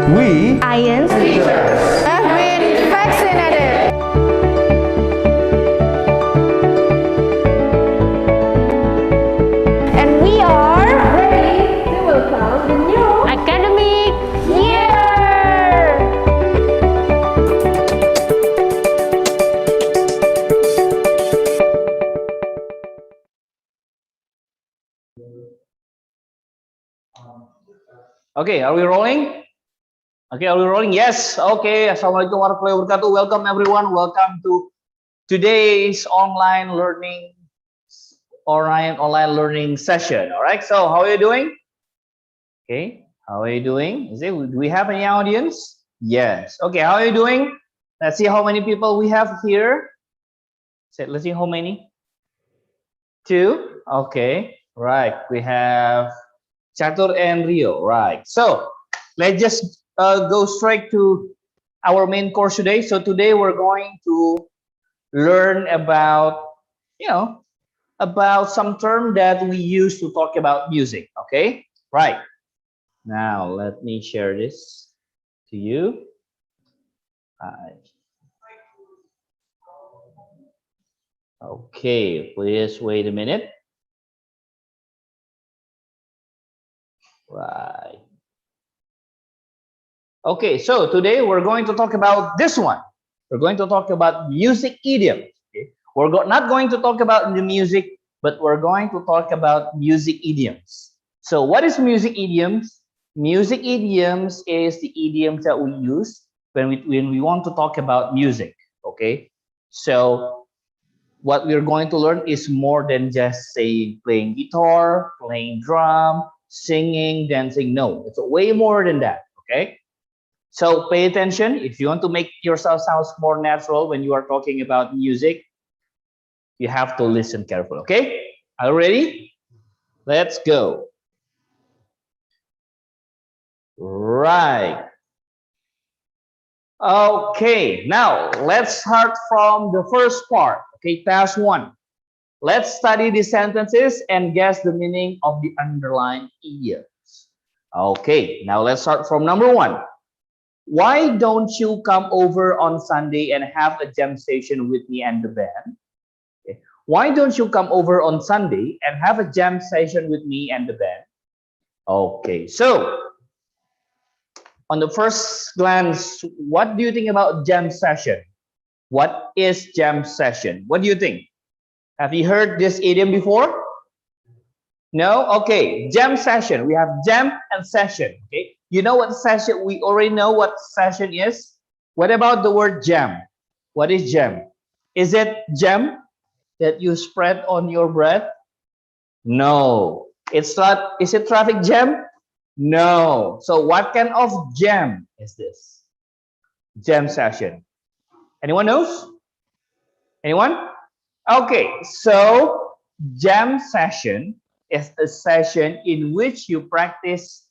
We IONS have been vaccinated. And we are ready to welcome the new academic year. Okay, are we rolling? Okay, are we rolling? Yes. Okay. Assalamualaikum warahmatullahi wabarakatuh. Welcome everyone. Welcome to today's online learning session. All right. So how are you doing? Okay. How are you doing? Do we have any audience? Yes. Okay. How are you doing? Let's see how many people we have here. Let's see how many. 2. Okay. Right. We have Chatur and Rio. Right. So let's just go straight to our main course today. So today we're going to learn about, about some term that we use to talk about music. Okay. Right. Now let me share this to you. Okay. Please wait a minute. Right. Okay, so today we're going to talk about this one. We're going to talk about music idioms. Okay? We're not going to talk about the music, but we're going to talk about music idioms. So what is music idioms? Music idioms is the idioms that we use when we want to talk about music. Okay, so what we're going to learn is more than just say playing guitar, playing drum, singing, dancing. No, it's way more than that. Okay. So pay attention. If you want to make yourself sound more natural when you are talking about music, you have to listen carefully. Okay? Are you ready? Let's go. Right. Okay, now let's start from the first part. Okay, task 1. Let's study the sentences and guess the meaning of the underlined idioms. Okay, now let's start from number 1. Why don't you come over on Sunday and have a jam session with me and the band? Okay. Why don't you come over on Sunday and have a jam session with me and the band? Okay, so on the first glance, what do you think about jam session? What is jam session? What do you think? Have you heard this idiom before? No? Okay, jam session. We have jam and session. Okay, you know what session? We already know what session is. What about the word jam? What is jam? Is it jam that you spread on your bread? No. It's not. Is it traffic jam? No. So what kind of jam is this? Jam session. Anyone knows? Anyone? Okay, so jam session is a session in which you practice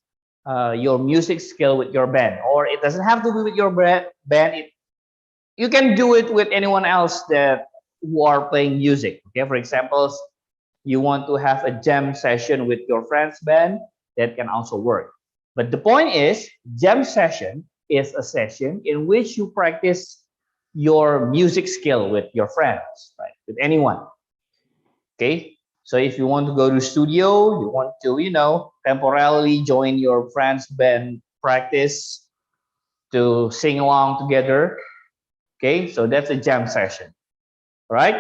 your music skill with your band, or it doesn't have to be with your band. You can do it with anyone else that who are playing music. Okay, for example, you want to have a jam session with your friend's band, that can also work. But the point is, jam session is a session in which you practice your music skill with your friends, right? With anyone. Okay. So if you want to go to studio, you want to, temporarily join your friend's band practice to sing along together. Okay, so that's a jam session. All right.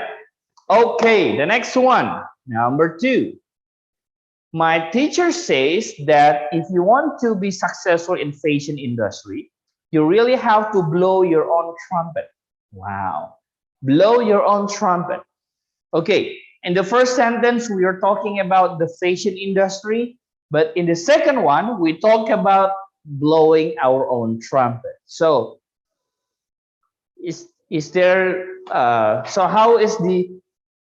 Okay, the next one, number 2. My teacher says that if you want to be successful in fashion industry, you really have to blow your own trumpet. Wow. Blow your own trumpet. Okay, in the first sentence, we are talking about the fashion industry, but in the second one, we talk about blowing our own trumpet. So, is there? So how is the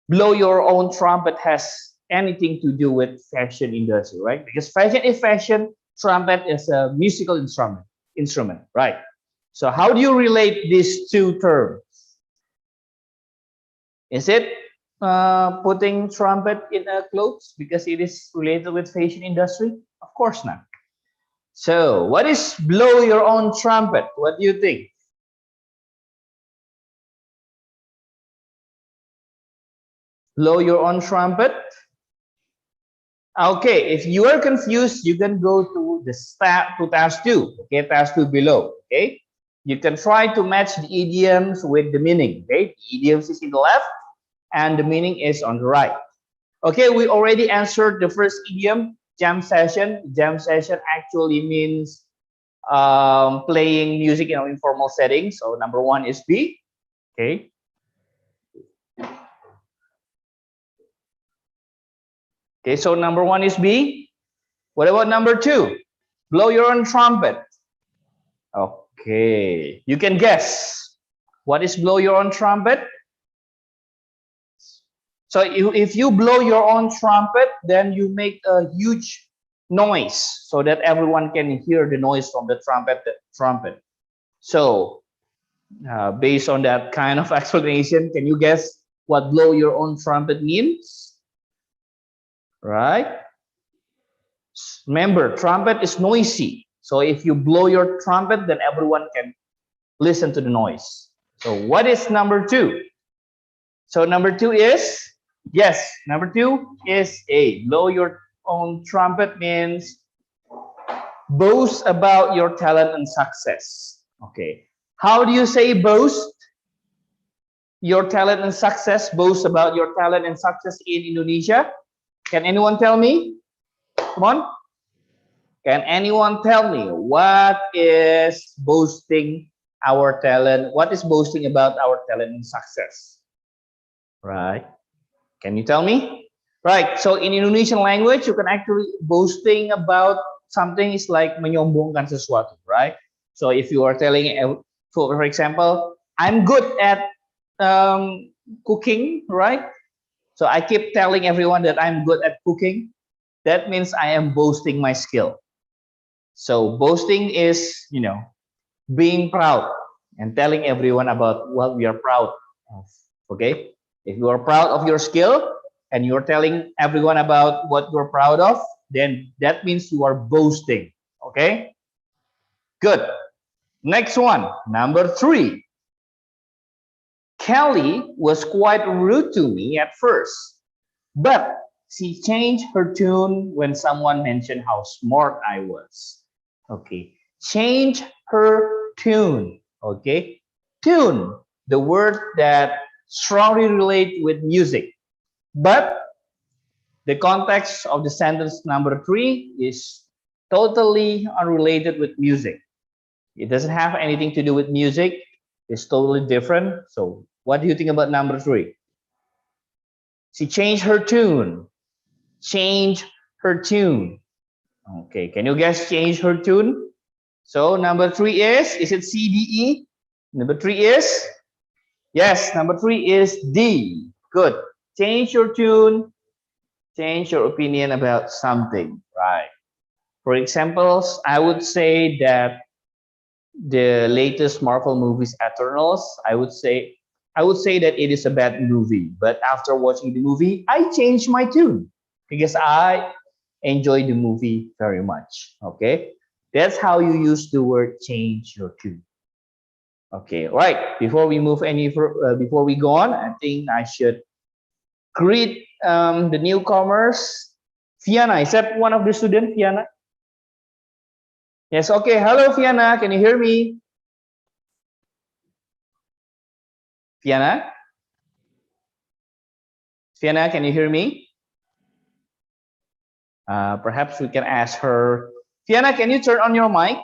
blow your own trumpet has anything to do with fashion industry, right? Because fashion is fashion, trumpet is a musical instrument, right? So how do you relate these two terms? Is it putting trumpet in a clothes because it is related with fashion industry? Of course not. So, what is blow your own trumpet? What do you think? Blow your own trumpet? Okay, if you are confused, you can go to the task 2. Okay, task 2 below. Okay, you can try to match the idioms with the meaning. Okay, the idioms is in the left and the meaning is on the right. Okay, we already answered the first idiom, jam session. Jam session actually means playing music in an informal setting. So number 1 is B. Okay. Okay, so number 1 is B. What about number 2? Blow your own trumpet. Okay, you can guess. What is blow your own trumpet? So if you blow your own trumpet, then you make a huge noise so that everyone can hear the noise from the trumpet. So based on that kind of explanation, can you guess what blow your own trumpet means? Right? Remember, trumpet is noisy. So if you blow your trumpet, then everyone can listen to the noise. So what is number 2? So number 2 is, yes, number 2 is A. Blow your own trumpet means boast about your talent and success. Okay. How do you say boast your talent and success? Boast about your talent and success in Indonesia? Can anyone tell me? Come on. Can anyone tell me what is boasting our talent? What is boasting about our talent and success? Right. Can you tell me? Right. So in Indonesian language, you can actually boasting about something is like menyombongkan sesuatu, right? So if you are telling, for example, I'm good at cooking, right? So I keep telling everyone that I'm good at cooking. That means I am boasting my skill. So boasting is, being proud and telling everyone about what we are proud of. Okay. If you are proud of your skill and you're telling everyone about what you're proud of, then that means you are boasting. Okay. Good. Next one, number 3. Kelly was quite rude to me at first, but she changed her tune when someone mentioned how smart I was. Okay. Change her tune. Okay. Tune, the word that strongly relate with music. But the context of the sentence number 3 is totally unrelated with music. It doesn't have anything to do with music. It's totally different. So what do you think about number 3? She changed her tune. Change her tune. Okay, can you guess change her tune? So number 3 is it C, D, E? Number 3 is? Yes, number 3 is D. Good. Change your tune. Change your opinion about something, right? For examples, I would say that the latest Marvel movies, Eternals, I would say that it is a bad movie. But after watching the movie, I changed my tune because I enjoy the movie very much. Okay, that's how you use the word change your tune. Okay, right. Before we move before we go on, I think I should greet the newcomers. Fiona, is that one of the students, Fiona? Yes, okay. Hello, Fiona. Can you hear me? Fiona? Fiona, can you hear me? Perhaps we can ask her. Fiona, can you turn on your mic?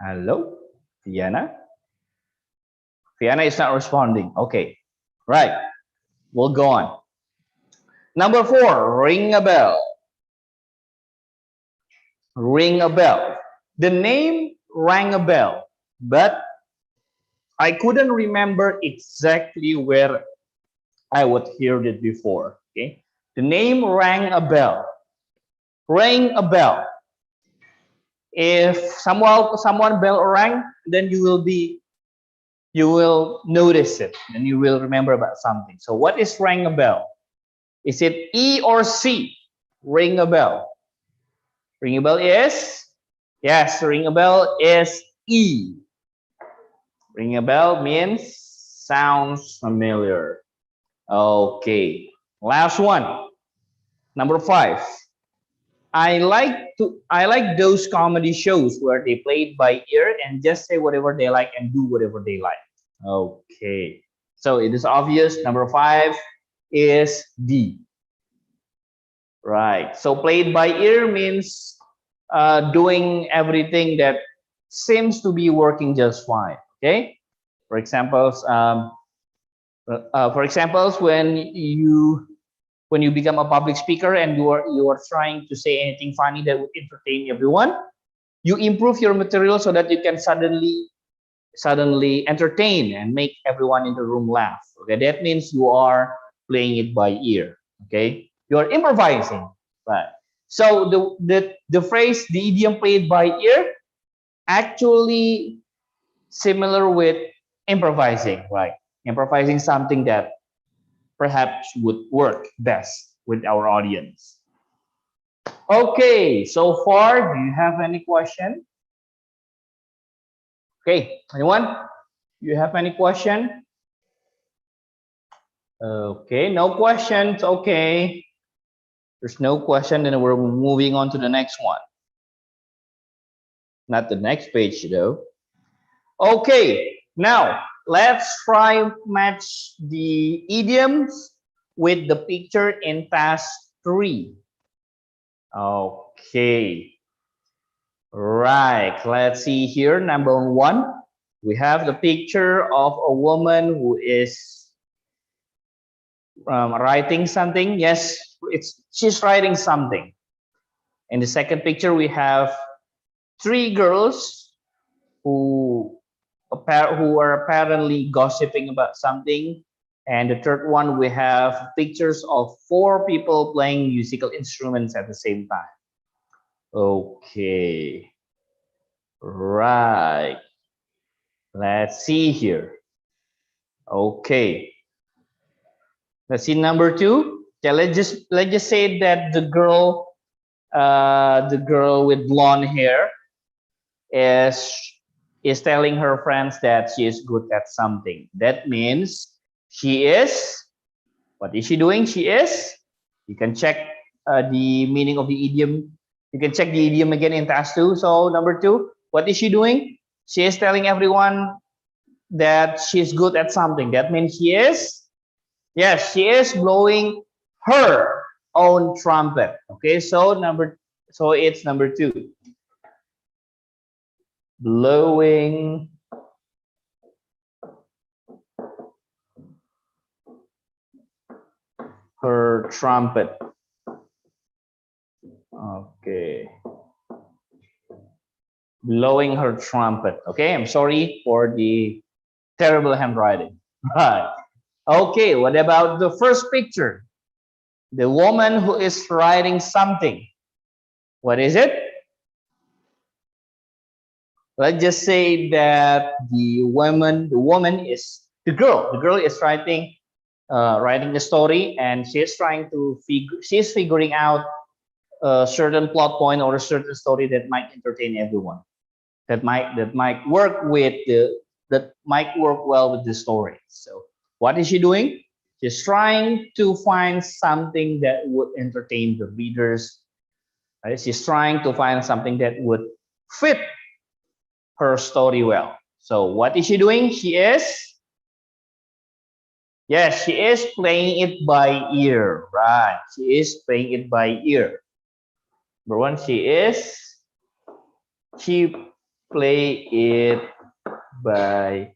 Hello, Fiona? Fiona is not responding. Okay, right. We'll go on. Number 4, ring a bell. Ring a bell. The name rang a bell, but I couldn't remember exactly where I would hear it before. Okay, the name rang a bell. Ring a bell. If someone bell rang, then you will notice it and you will remember about something. So what is rang a bell? Is it E or C? Ring a bell. Ring a bell is? Yes, ring a bell is E. Ring a bell means sounds familiar. Okay. Last one. Number 5. I like those comedy shows where they play it by ear and just say whatever they like and do whatever they like. Okay. So it is obvious. Number 5 is D. Right. So played by ear means doing everything that seems to be working just fine. Okay. For examples, when you become a public speaker and you are trying to say anything funny that would entertain everyone, you improve your material so that you can suddenly entertain and make everyone in the room laugh. Okay, that means you are playing it by ear. Okay, you are improvising. Right. So the phrase, the idiom played by ear, actually similar with improvising. Right, improvising something that perhaps would work best with our audience. Okay, so far, do you have any question? Okay, anyone? You have any question? Okay, no questions. Okay, there's no question, then we're moving on to the next one. Not the next page though. Okay, now let's try match the idioms with the picture in task 3. Okay, right. Let's see here. Number 1, we have the picture of a woman who is writing something. Yes, she's writing something. In the second picture, we have 3 girls who are apparently gossiping about something. And the third one, we have pictures of 4 people playing musical instruments at the same time. Okay. Right. Let's see here. Okay. Let's see number 2. Okay, let's just say that the girl with blonde hair is telling her friends that she is good at something. That means she is, what is she doing? She is, you can check the meaning of the idiom. You can check the idiom again in task 2. So number 2, what is she doing? She is telling everyone that she is good at something. That means she is, yes, she is blowing her own trumpet. Okay, so it's number 2. Blowing her trumpet. Okay. Blowing her trumpet. Okay, I'm sorry for the terrible handwriting. Right. Okay, what about the first picture? The woman who is writing something. What is it? Let's just say that the woman is the girl. The girl is writing the story, and she's figuring out a certain plot point or a certain story that might entertain everyone. That might work well with the story. So what is she doing? She's trying to find something that would entertain the readers. Right? She's trying to find something that would fit her story well. So what is she doing? She is, yes, she is playing it by ear. Right. She is playing it by ear. Number 1, she play it by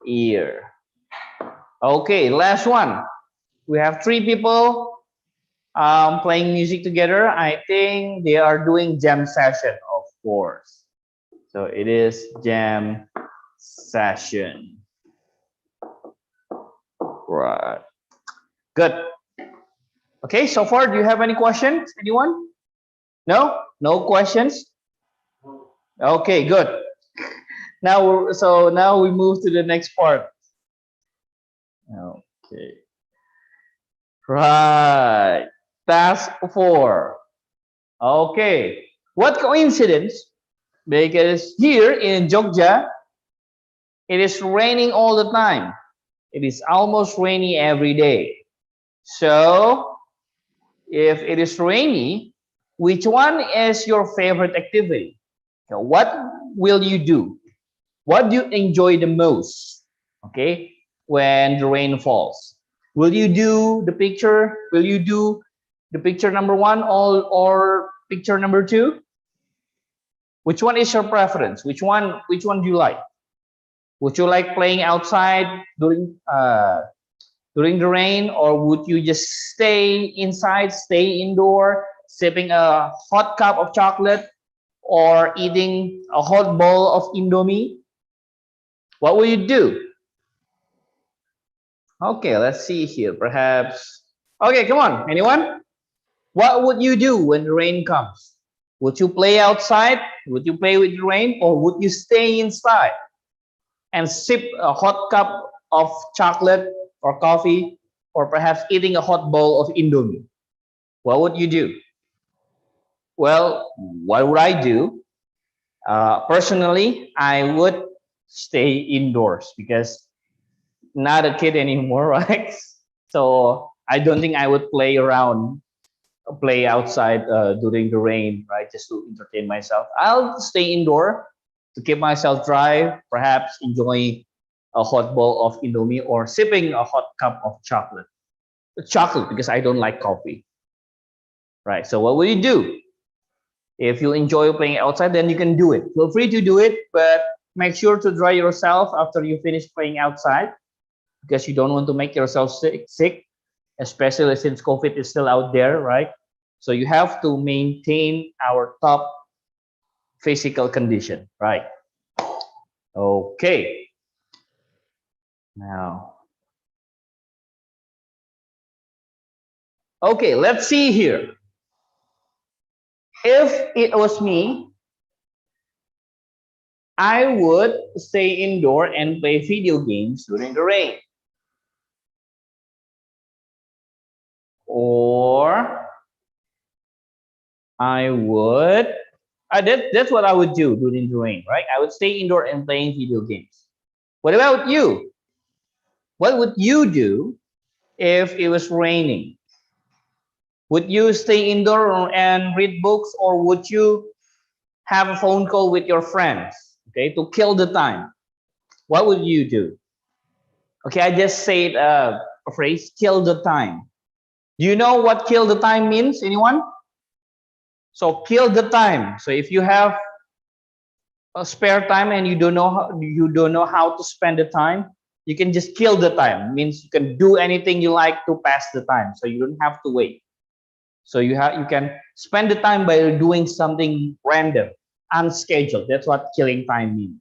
ear. Okay, last one. We have 3 people playing music together. I think they are doing jam session, of course. So it is jam session. Right. Good. Okay, so far, do you have any questions? Anyone? No? No questions? Okay, good. Now we move to the next part. Okay. Right. Task 4. Okay. What coincidence? Because here in Jogja, it is raining all the time. It is almost rainy every day. So, if it is rainy, which one is your favorite activity? Now, what will you do? What do you enjoy the most? Okay, when the rain falls, will you do the picture? Will you do the picture number one or picture number two? Which one is your preference? Which one do you like? Would you like playing outside during the rain, or would you just stay inside, stay indoor, sipping a hot cup of chocolate or eating a hot bowl of Indomie? What will you do? Okay, let's see here. Perhaps. Okay, come on. Anyone? What would you do when the rain comes? Would you play outside? Would you play with the rain? Or would you stay inside and sip a hot cup of chocolate or coffee, or perhaps eating a hot bowl of Indomie? What would you do? Well, what would I do? Personally, I would stay indoors because not a kid anymore, right? So I don't think I would play outside during the rain, right? Just to entertain myself. I'll stay indoor to keep myself dry, perhaps enjoying a hot bowl of Indomie or sipping a hot cup of chocolate. Chocolate because I don't like coffee, right? So what will you do? If you enjoy playing outside, then you can do it. Feel free to do it, but make sure to dry yourself after you finish playing outside because you don't want to make yourself sick, especially since COVID is still out there, right? So you have to maintain our top physical condition, right? Okay. Now, okay, let's see here. If it was me, I would stay indoor and play video games during the rain. Or I would, that's what I would do during the rain, right? I would stay indoor and playing video games. What about you? What would you do if it was raining? Would you stay indoor and read books, or would you have a phone call with your friends, okay, to kill the time? What would you do? Okay, I just said a phrase, kill the time. Do you know what kill the time means? Anyone? So kill the time. So if you have a spare time and you don't know how to spend the time, you can just kill the time. It means you can do anything you like to pass the time. So you don't have to wait. So you can spend the time by doing something random, unscheduled. That's what killing time means.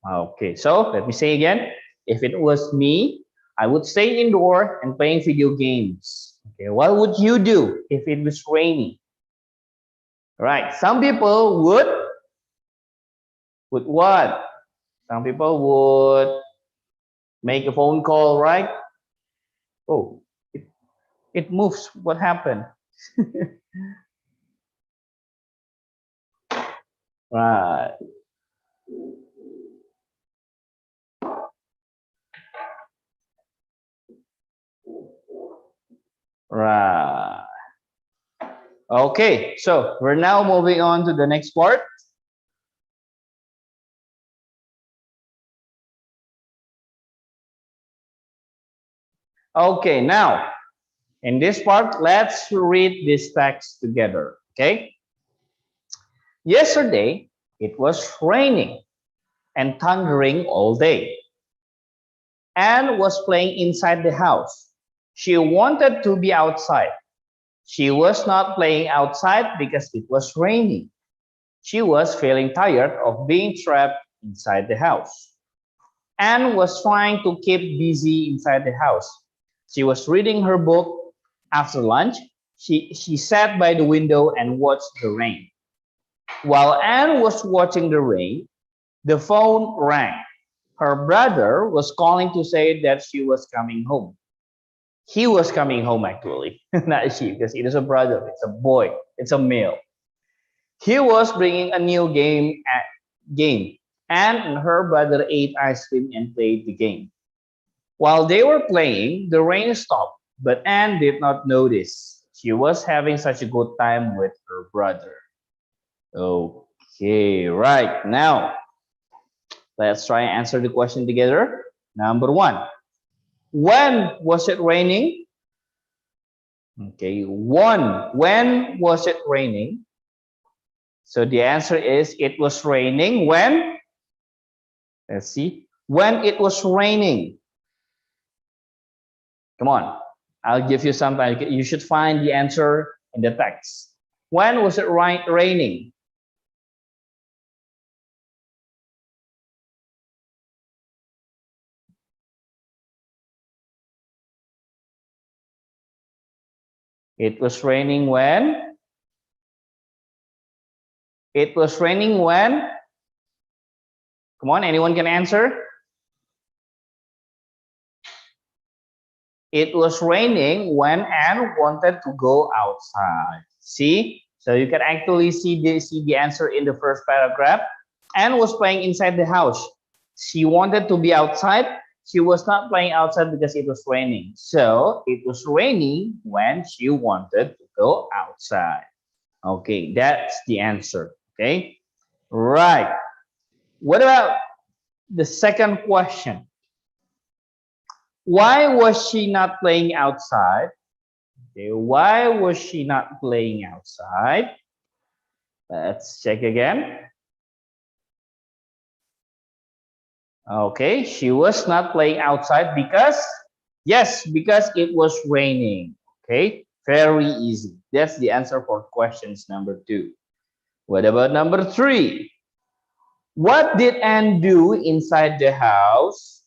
Okay, so let me say again. If it was me, I would stay indoor and playing video games. Okay, what would you do if it was rainy? Right, some people would what? Some people would make a phone call, right? Oh, it moves. What happened? Right. Right. Okay, so we're now moving on to the next part. Okay, now in this part, let's read this text together. Okay. Yesterday, it was raining and thundering all day. Anne was playing inside the house. She wanted to be outside. She was not playing outside because it was raining. She was feeling tired of being trapped inside the house. Anne was trying to keep busy inside the house. She was reading her book. After lunch, she sat by the window and watched the rain. While Anne was watching the rain, the phone rang. Her brother was calling to say that she was coming home. He was coming home actually, not she, because it is a brother, it's a boy, it's a male. He was bringing a new game, and her brother ate ice cream and played the game. While they were playing, the rain stopped, but Anne did not notice. She was having such a good time with her brother. Okay, right. Now, let's try and answer the question together. Number one, when was it raining? Okay, one, when was it raining? So the answer is it was raining when? Let's see. When it was raining. Come on, I'll give you some time. You should find the answer in the text. When was it raining? It was raining when? It was raining when? Come on, anyone can answer? It was raining when Anne wanted to go outside. See? So you can actually see the answer in the first paragraph. Anne was playing inside the house. She wanted to be outside. She was not playing outside because it was raining. So it was raining when she wanted to go outside. Okay, that's the answer. Okay, right. What about the second question? Why was she not playing outside? Okay, why was she not playing outside? Let's check again. Okay, she was not playing outside because, yes, because it was raining. Okay, very easy. That's the answer for questions number 2. What about number 3? What did Anne do inside the house?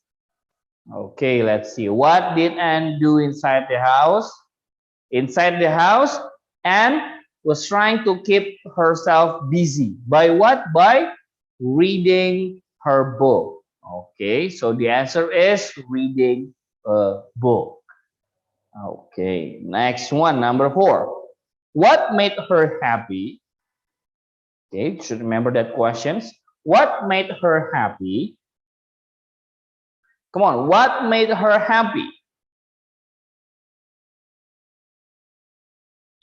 Okay, let's see. What did Anne do inside the house? Inside the house, Anne was trying to keep herself busy. By what? By reading her book. Okay, so the answer is reading a book. Okay, next one, number 4. What made her happy? Okay, you should remember that questions. What made her happy? Come on, what made her happy?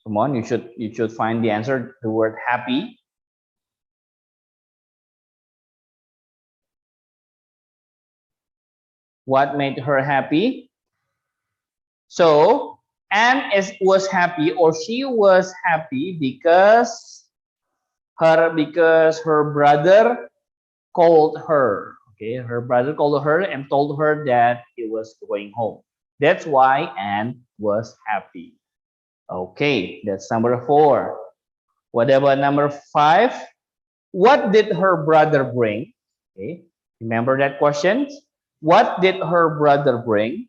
Come on, you should find the answer, the word happy. What made her happy? So Anne was happy, or she was happy because her brother called her. Okay, her brother called her and told her that he was going home. That's why Anne was happy. Okay, that's number 4. What about number 5? What did her brother bring? Okay, remember that question? What did her brother bring?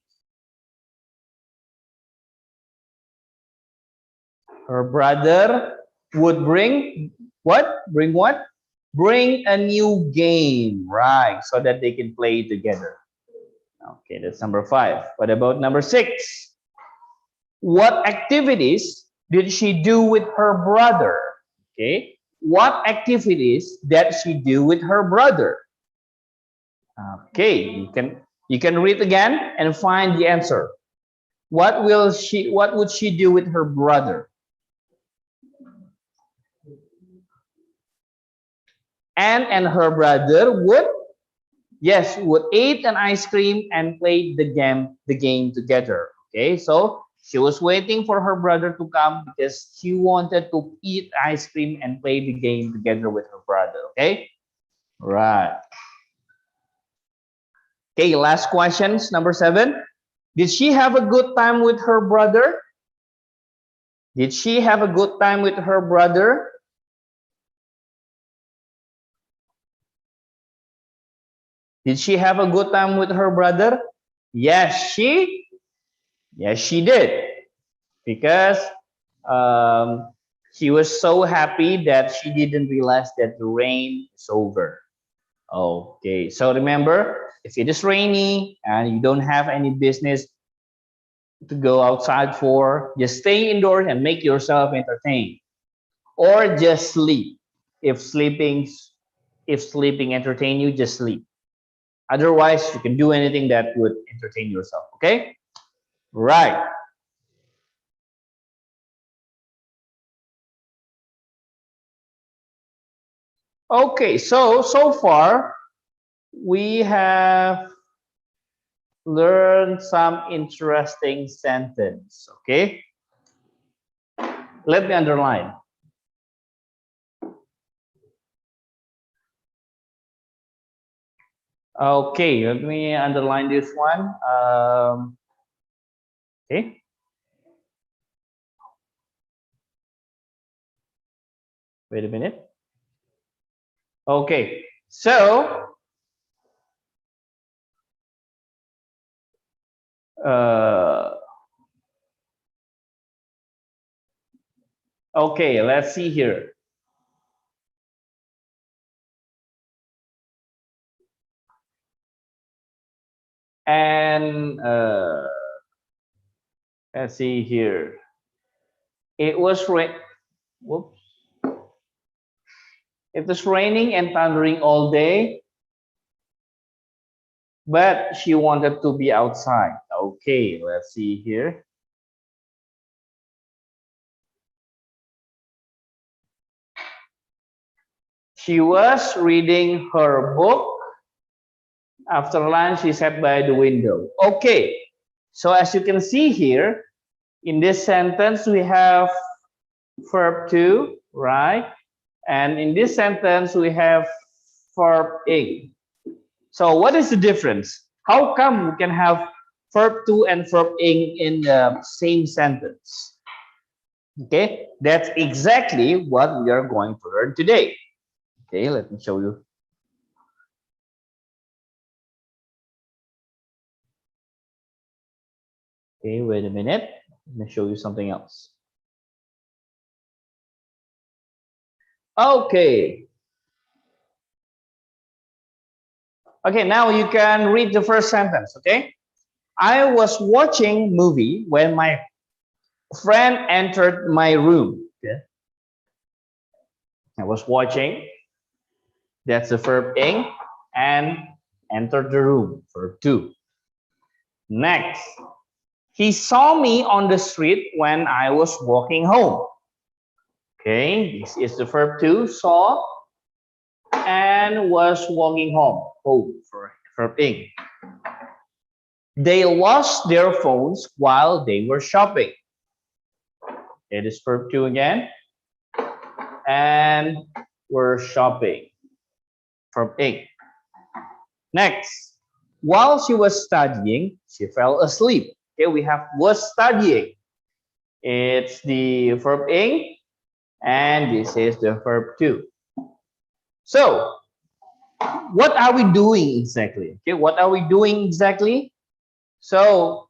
Her brother would bring what? Bring what? Bring a new game, right? So that they can play together. Okay, that's number 5. What about number 6? What activities did she do with her brother? Okay, what activities did she do with her brother? Okay, you can read again and find the answer. What would she do with her brother? Anne and her brother would, yes, would eat an ice cream and play the game together. Okay, so she was waiting for her brother to come because she wanted to eat ice cream and play the game together with her brother. Okay, right. Okay, last questions, number 7. Did she have a good time with her brother? Did she have a good time with her brother? Did she have a good time with her brother? Yes, she did. Because she was so happy that she didn't realize that the rain is over. Okay, so remember, if it is rainy and you don't have any business to go outside for, just stay indoors and make yourself entertained, or just sleep. If sleeping, if sleeping entertain you, just sleep. Otherwise, you can do anything that would entertain yourself. Okay, right. Okay, so far we have learned some interesting sentence. Okay, let me underline. Okay, let me underline this one. Okay. Wait a minute. Okay, so okay, let's see here. And let's see here. It was whoops. It was raining and thundering all day, but she wanted to be outside. Okay, let's see here. She was reading her book. After lunch, she sat by the window. Okay, so as you can see here, in this sentence, we have verb to, right? And in this sentence, we have verb ing. So what is the difference? How come we can have verb to and verb ing in the same sentence? Okay, that's exactly what we are going to learn today. Okay, let me show you. Okay, wait a minute. Let me show you something else. Okay. Okay, now you can read the first sentence, okay? I was watching movie when my friend entered my room. Okay. I was watching. That's the verb ing, and entered the room, verb to. Next, he saw me on the street when I was walking home. Okay, this is the verb to, saw, and was walking home. Home for verb ing. They lost their phones while they were shopping. It is verb to again. And were shopping. Verb ing. Next, while she was studying, she fell asleep. Okay, we have was studying. It's the verb ing, and this is the verb to. So, what are we doing exactly? Okay, what are we doing exactly? So,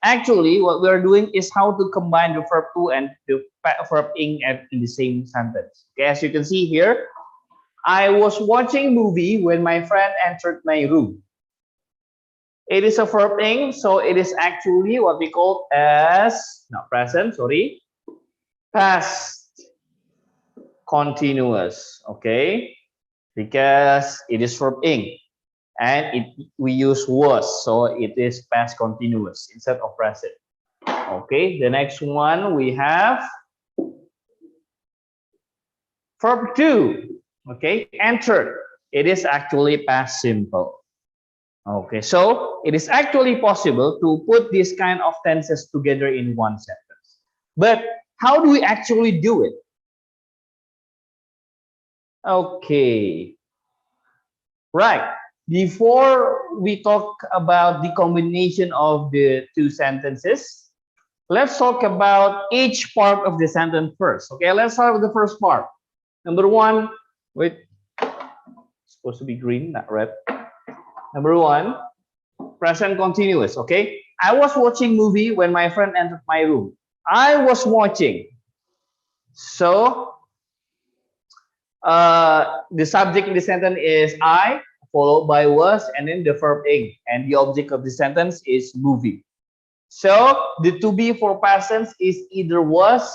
actually, what we are doing is how to combine the verb to and the verb ing in the same sentence. Okay, as you can see here, I was watching movie when my friend entered my room. It is a verb ing, so it is actually what we call as, not present, sorry, past continuous, okay? Because it is verb ing, and we use was, so it is past continuous instead of present. Okay, the next one we have verb to, okay, entered. It is actually past simple. Okay, so it is actually possible to put these kind of tenses together in one sentence. But how do we actually do it? Okay, right. Before we talk about the combination of the two sentences, let's talk about each part of the sentence first. Okay, let's start with the first part. Number one, wait, it's supposed to be green, not red. Number one, present continuous, okay? I was watching movie when my friend entered my room. I was watching. So, the subject in the sentence is I, followed by was, and then the verb ing. And the object of the sentence is movie. So the to be for past tense is either was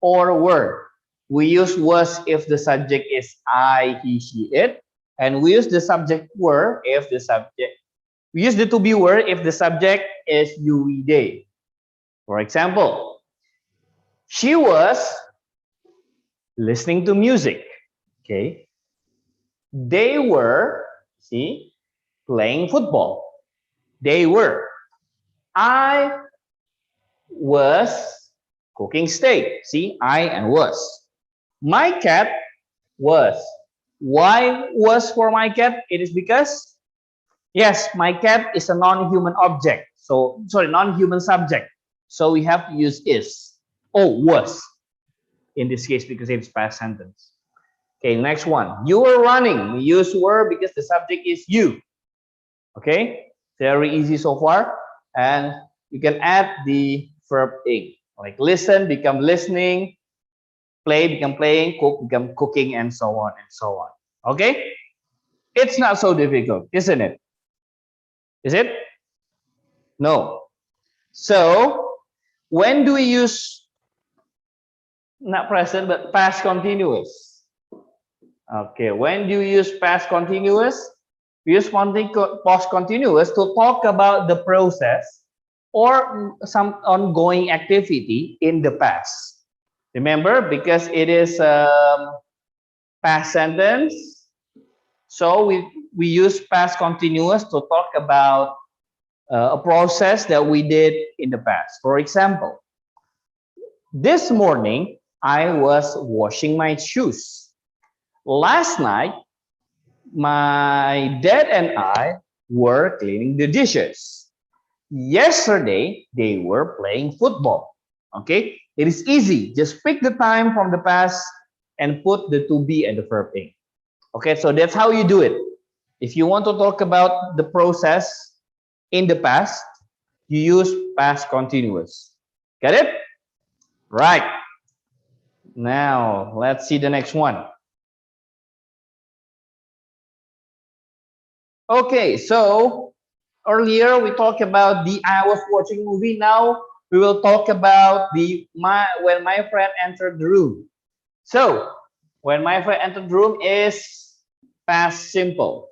or were. We use was if the subject is I, he, she, it, and we use the subject were if the subject. We use the to be were if the subject is you, we, they. For example, she was listening to music. Okay. They were, see, playing football. They were. I was cooking steak. See, I and was. My cat was. Why was for my cat? It is because, yes, my cat is a non-human object. So, sorry, non-human subject. So we have to use is. Oh, was in this case because it's past sentence. Okay, next one. You were running. We use were because the subject is you. Okay, very easy so far. And you can add the verb ing. Like listen become listening, play become playing, cook become cooking, and so on and so on. Okay, it's not so difficult, isn't it? Is it? No. So when do we use not present but past continuous? Okay, when do you use past continuous? We use past continuous to talk about the process or some ongoing activity in the past. Remember, because it is past sentence, so we use past continuous to talk about a process that we did in the past. For example, this morning I was washing my shoes. Last night, my dad and I were cleaning the dishes. Yesterday, they were playing football. Okay, it is easy. Just pick the time from the past and put the to be and the verb in. Okay, so that's how you do it. If you want to talk about the process in the past, you use past continuous. Got it? Right. Now, let's see the next one. Okay, so earlier we talked about the I was watching movie. Now we will talk about the when my friend entered the room. So when my friend entered the room is past simple.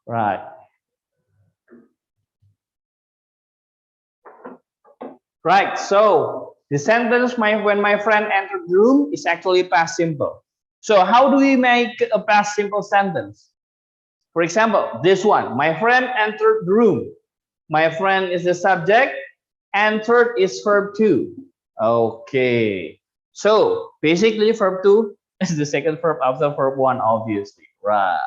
Right. Right. So the sentence when my friend entered the room is actually past simple. So how do we make a past simple sentence? For example, this one, my friend entered the room. My friend is the subject, entered is verb 2. Okay. So basically verb 2 is the second verb after verb 1, obviously. Right.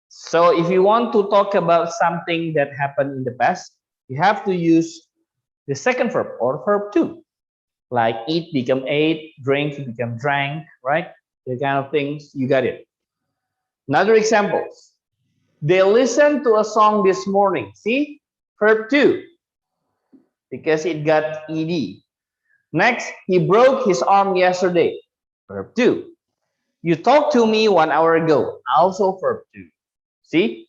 So if you want to talk about something that happened in the past, you have to use the second verb or verb 2. Like eat become ate, drink become drank, right? The kind of things, you got it. Another examples. They listened to a song this morning. See? Verb 2. Because it got ed. Next, he broke his arm yesterday. Verb 2. You talked to me 1 hour ago. Also verb 2. See?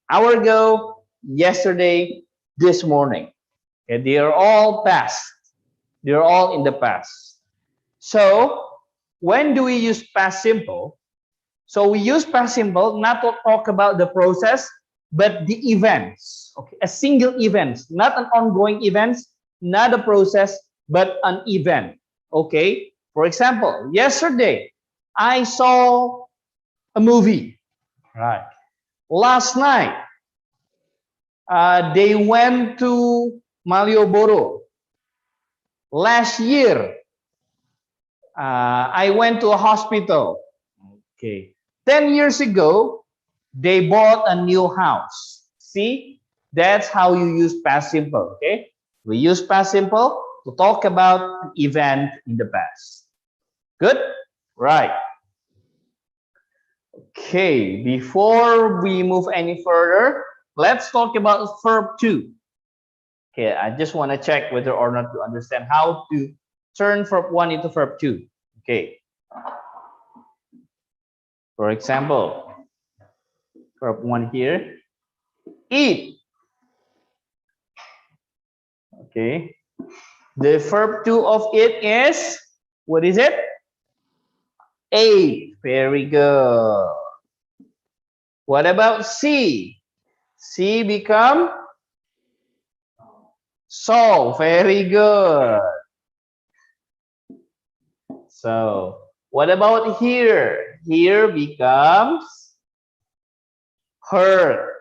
Hour ago, yesterday, this morning. Okay, they are all past. They're all in the past. So, when do we use past simple? So we use past simple not to talk about the process, but the events. Okay, a single event, not an ongoing event, not a process, but an event. Okay. For example, yesterday I saw a movie. Right. Last night they went to Malioboro. Last year I went to a hospital. Okay. 10 years ago, they bought a new house. See, that's how you use past simple. Okay. We use past simple to talk about an event in the past. Good? Right. Okay. Before we move any further, let's talk about verb 2. Okay. I just want to check whether or not you understand how to turn verb 1 into verb 2. Okay. For example, verb 1 here, eat. Okay. The verb 2 of it is, what is it? Ate. Very good. What about see? See become saw. Very good. So, what about here? Here becomes heard.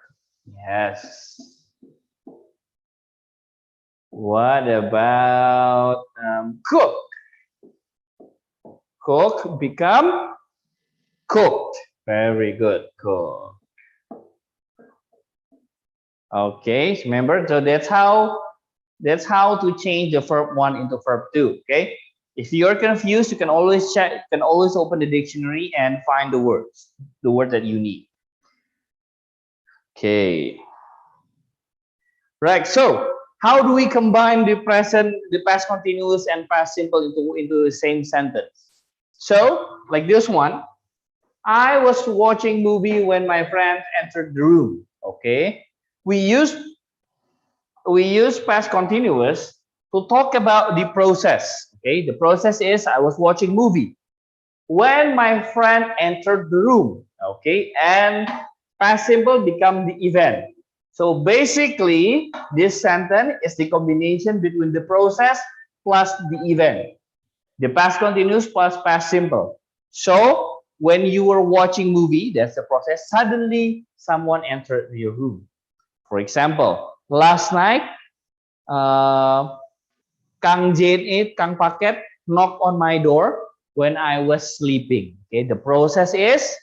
Yes. What about cook? Cook become cooked. Very good. Cook. Okay, so remember, so that's how to change the verb 1 into verb 2. Okay. If you're confused, you can always check, you can always open the dictionary and find the word that you need. Okay. Right. So how do we combine the present, the past continuous and past simple into the same sentence? So like this one, I was watching movie when my friend entered the room. Okay. We use past continuous to talk about the process. Okay. The process is I was watching movie when my friend entered the room. Okay. And past simple become the event. So basically, this sentence is the combination between the process plus the event. The past continuous plus past simple. So when you were watching movie, that's the process. Suddenly, someone entered your room. For example, last night, Kang Jane, Kang Paket knocked on my door when I was sleeping. Okay, the process is,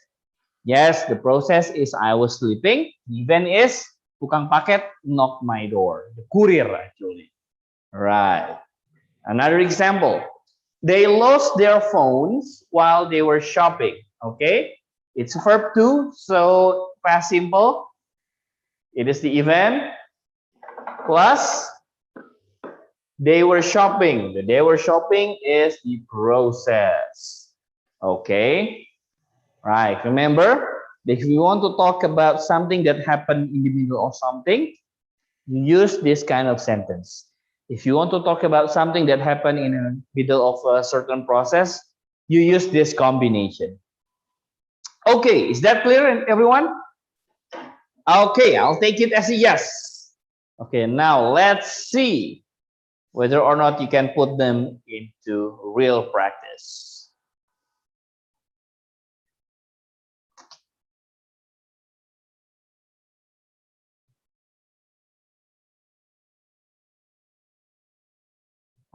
yes, the process is I was sleeping. The event is tukang paket knocked my door. The courier actually. Right. Another example. They lost their phones while they were shopping. Okay. It's verb 2, so past simple. It is the event plus they were shopping. The they were shopping is the process. Okay. Right. Remember, if you want to talk about something that happened in the middle of something, you use this kind of sentence. If you want to talk about something that happened in the middle of a certain process, you use this combination. Okay, is that clear, everyone? Okay, I'll take it as a yes. Okay, now let's see whether or not you can put them into real practice.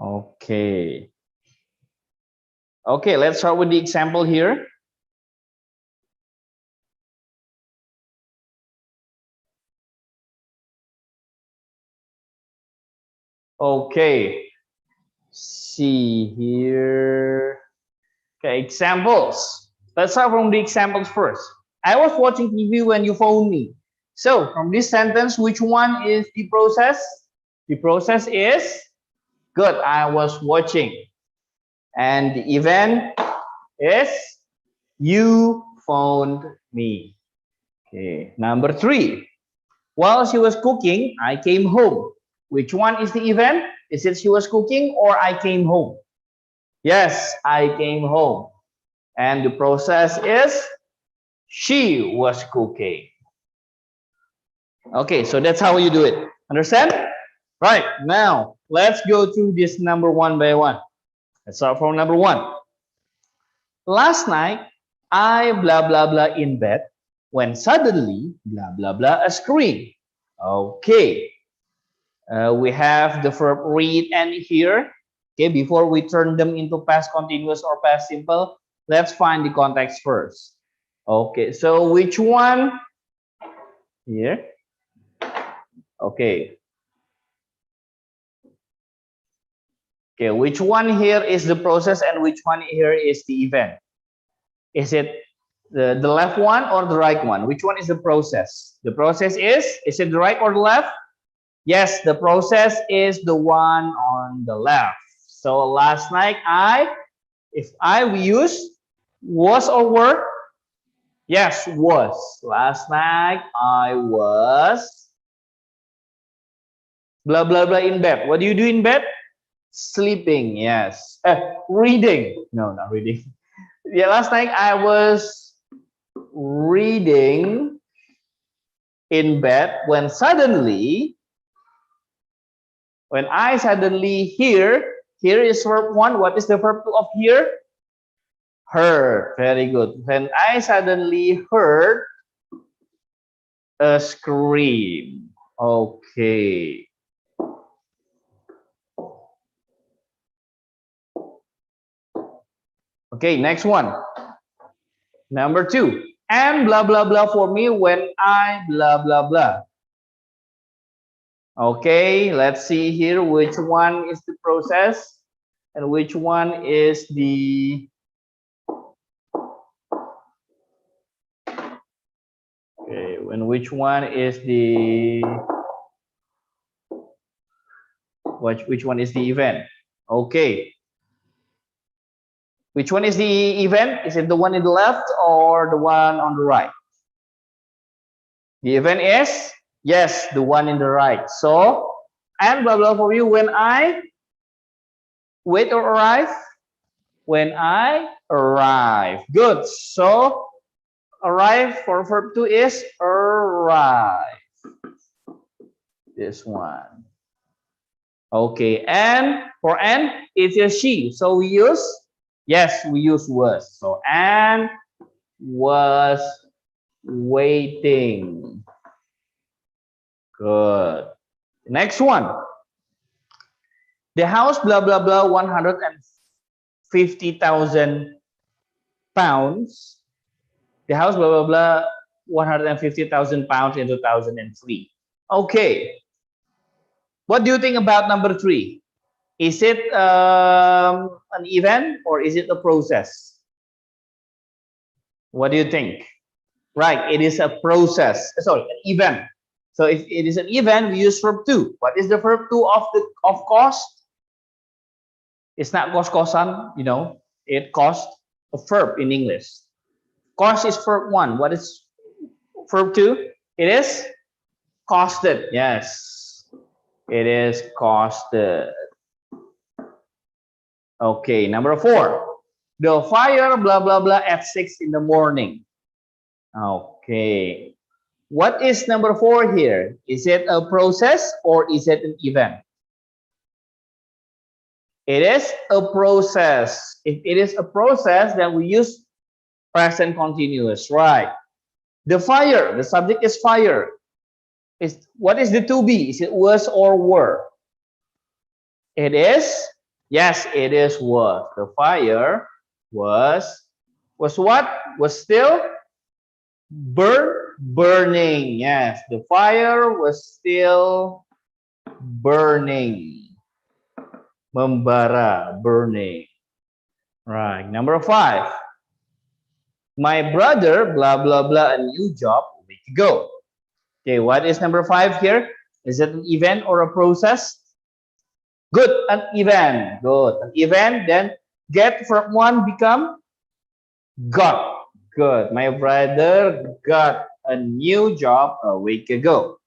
Okay. Okay, let's start with the example here. Okay, see here. Okay, examples. Let's start from the examples first. I was watching TV when you phoned me. So from this sentence, which one is the process? The process is good. I was watching. And the event is you phoned me. Okay, number 3. While she was cooking, I came home. Which one is the event? Is it she was cooking or I came home? Yes, I came home. And the process is she was cooking. Okay, so that's how you do it. Understand? Right, now let's go through this number one by one. Let's start from number 1. Last night, I blah blah blah in bed when suddenly blah blah blah a scream. Okay, we have the verb read and hear. Okay, before we turn them into past continuous or past simple, let's find the context first. Okay, so which one here? Okay. Okay, which one here is the process and which one here is the event? Is it the left one or the right one? Which one is the process? The process is it the right or the left? Yes, the process is the one on the left. So last night we use was or were. Yes, was. Last night I was blah blah blah in bed. What do you do in bed? Sleeping. Yes. Reading. No, not reading. Yeah, last night I was reading in bed when I suddenly hear is verb 1. What is the verb 2 of hear? Heard. Very good. When I suddenly heard a scream. Okay. Okay, next one. Number 2. And blah blah blah for me when I blah blah blah. Okay, let's see here which one is the process and which one is the which one is the event. Okay, which one is the event? Is it the one in the left or the one on the right? The event is, yes, the one in the right. So, and blah blah for you when I wait or arrive. When I arrive. Good. So arrive for verb 2 is arrive. This one. Okay, and for and it's a she. So we use, yes, we use was. So and was waiting. Good. Next one. The house blah blah blah 150,000 pounds. The house blah blah blah 150,000 pounds in 2003. Okay. What do you think about number 3? Is it an event or is it a process? What do you think? Right, it is a process. Sorry, an event. So if it is an event, we use verb 2. What is the verb 2 of cost? It's not kos-kosan, you know. It cost a verb in English. Cost is verb 1. What is verb 2? It is costed. Yes, it is costed. Okay, number 4. The fire blah blah blah at 6 in the morning. Okay. What is number 4 here? Is it a process or is it an event? It is a process. If it is a process, then we use present continuous, right? The fire, the subject is fire. What is the to be? Is it was or were? It is, yes, it is was. The fire was what? Was still burning. Yes, the fire was still burning. Membara, burning. Right, number 5. My brother, blah, blah, blah, a new job a week ago. Okay, what is number 5 here? Is it an event or a process? Good, an event. Good, an event. Then get from 1 become got. Good, my brother got a new job a week ago.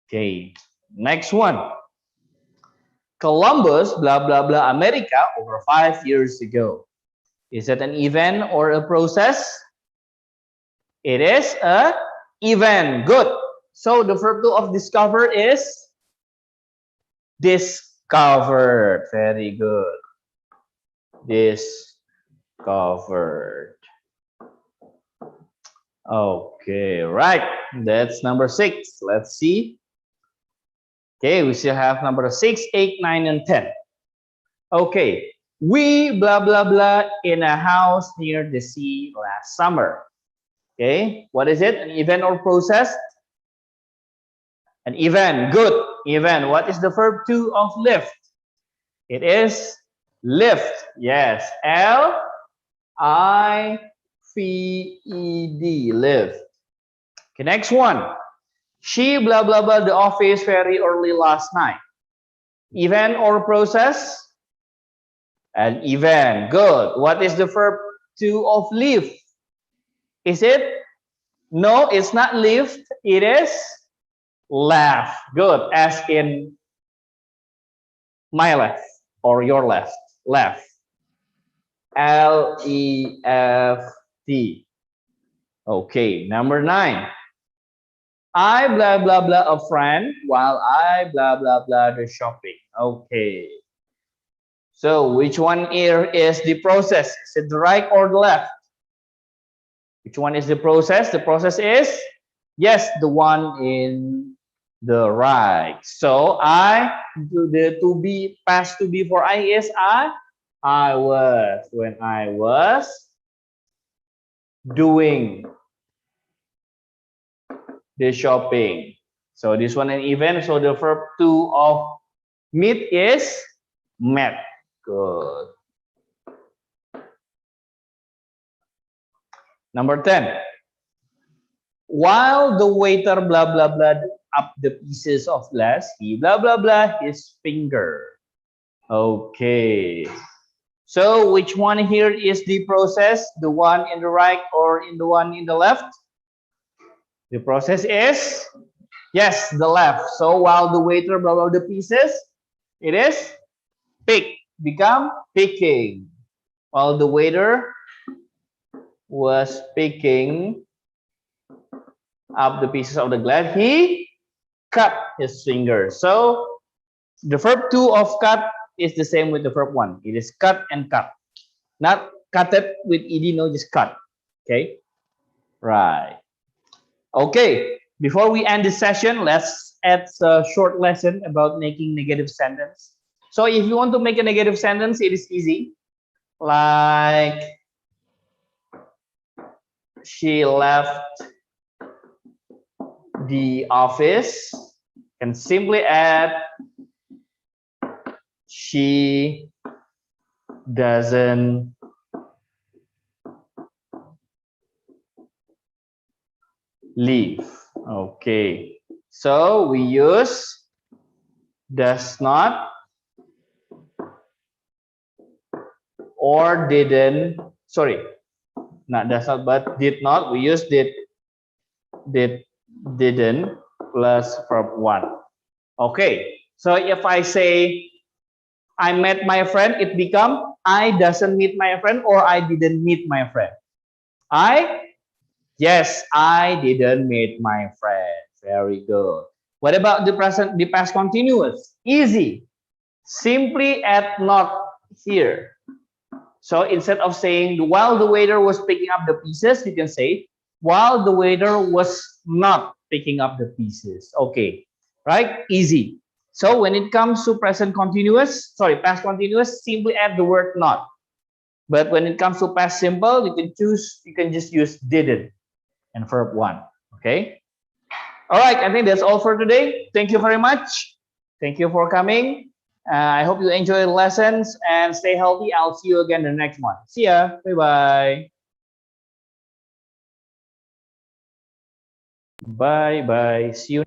Okay, next one. Columbus, blah, blah, blah, America over 5 years ago. Is it an event or a process? It is a event. Good. So the verb 2 of discover is discovered. Very good. Discovered. Okay, right. That's number 6. Let's see. Okay, we still have number 6, 8, 9, and 10. Okay, we blah blah blah in a house near the sea last summer. Okay, what is it? An event or process? An event. Good. Event. What is the verb 2 of lift? It is lift. Yes. L-I-V-E-D. Lift. Okay, next one. She blah blah blah the office very early last night. Event or process? An event. Good. What is the verb to of live? Is it? No, it's not lift. It is left. Good. As in my left or your left. Left. L-E-F-T. Okay. Number 9. I blah blah blah a friend while I blah blah blah the shopping. Okay. So which one here is the process? Is it the right or the left? Which one is the process? The process is, yes, the one in the right. So I, the to be, past to be for I is I was, when I was doing the shopping. So this one an event. So the verb to of meet is met. Good. Number 10. While the waiter blah blah blah up the pieces of glass, he blah blah blah his finger. Okay. So which one here is the process? The one in the right or in the one in the left? The process is, yes, the left. So while the waiter blah blah the pieces, it is pick, become picking. While the waiter was picking up the pieces of the glass, he cut his finger. So the verb to of cut is the same with the verb 1. It is cut and cut. Not cut it with ed, no, just cut. Okay, right. Okay, before we end this session, let's add a short lesson about making negative sentence. So if you want to make a negative sentence, it is easy. Like, she left the office, and simply add, she doesn't leave. Okay, so we use does not or didn't, sorry, not does not but did not. We use didn't plus verb 1. Okay, so if I say I met my friend, it become I doesn't meet my friend or I didn't meet my friend. Yes, I didn't meet my friend. Very good. What about the present, the past continuous? Easy. Simply add not here. So instead of saying while the waiter was picking up the pieces, you can say while the waiter was not picking up the pieces. Okay, right? Easy. So when it comes to present continuous, sorry, past continuous, simply add the word not. But when it comes to past simple, you can just use didn't and verb 1. Okay. All right. I think that's all for today. Thank you very much. Thank you for coming. I hope you enjoy the lessons and stay healthy. I'll see you again in the next one. See ya. Bye-bye. Bye-bye. See you.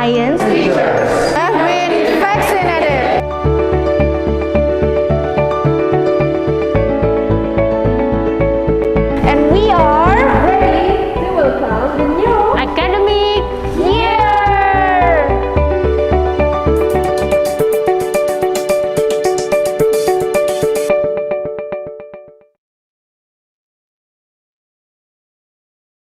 IONS